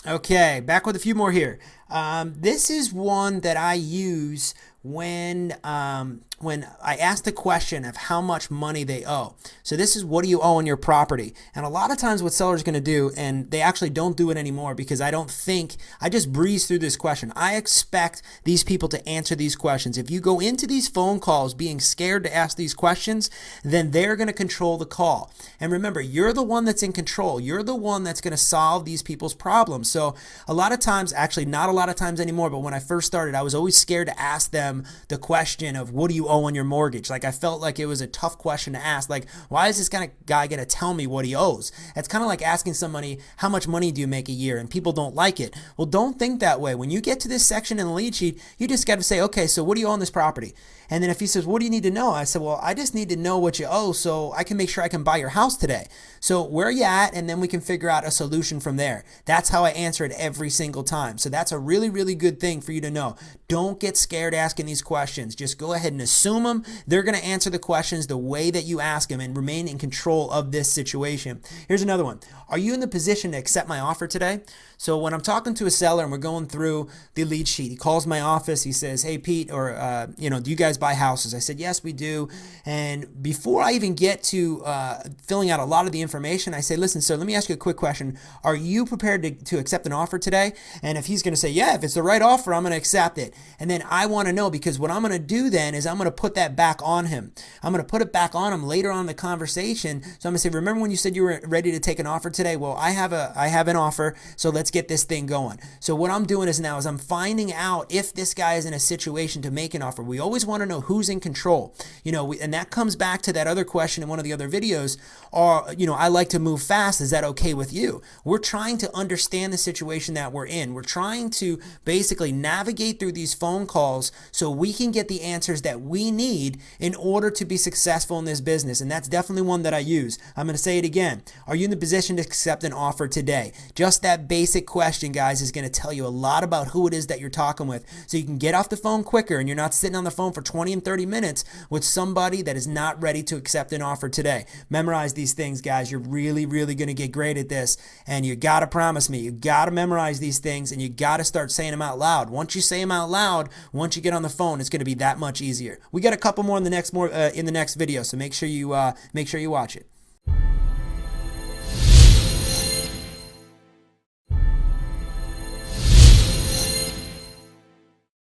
Okay, back with a few more here. This is one that I use when I ask the question of how much money they owe. So this is, what do you owe on your property? And a lot of times what sellers are going to do, and they actually don't do it anymore because I just breeze through this question. I expect these people to answer these questions. If you go into these phone calls being scared to ask these questions, then they're going to control the call. And remember, you're the one that's in control. You're the one that's going to solve these people's problems. So a lot of times, actually not a lot of times anymore, but when I first started, I was always scared to ask them the question of, what do you owe on your mortgage? Like, I felt like it was a tough question to ask. Like, why is this kind of guy going to tell me what he owes? It's kind of like asking somebody, how much money do you make a year? And people don't like it. Well, don't think that way. When you get to this section in the lead sheet, you just got to say, okay, so what do you owe on this property? And then if he says, what do you need to know? I said, well, I just need to know what you owe so I can make sure I can buy your house today. So where are you at? And then we can figure out a solution from there. That's how I answer it every single time. So that's a really, really good thing for you to know. Don't get scared asking these questions. Just go ahead and assume them. They're going to answer the questions the way that you ask them and remain in control of this situation. Here's another one. Are you in the position to accept my offer today? So when I'm talking to a seller and we're going through the lead sheet, he calls my office. He says, hey, Pete, or, do you guys buy houses? I said, yes, we do. And before I even get to filling out a lot of the information, I say, listen, sir, let me ask you a quick question. Are you prepared to accept an offer today? And if he's going to say, yeah, if it's the right offer, I'm going to accept it. And then I want to know, because what I'm going to do then is I'm going to put that back on him. I'm going to put it back on him later on in the conversation. So I'm going to say, remember when you said you were ready to take an offer today? Well, I have an offer, so let's get this thing going. So what I'm doing is I'm finding out if this guy is in a situation to make an offer. We always want to know who's in control. And that comes back to that other question in one of the other videos. I like to move fast. Is that okay with you? We're trying to understand the situation that we're in. We're trying to basically navigate through these phone calls so we can get the answers that we need in order to be successful in this business. And that's definitely one that I use. I'm going to say it again. Are you in the position to accept an offer today? Just that basic question, guys, is going to tell you a lot about who it is that you're talking with, so you can get off the phone quicker and you're not sitting on the phone for 20 and 30 minutes with somebody that is not ready to accept an offer today. Memorize these things, guys. You're really, really going to get great at this, and you got to promise me, you got to memorize these things, and you got to start saying them out loud. Once you say them out loud, once you get on the phone, it's going to be that much easier. We got a couple more in the next video, so make sure you watch it.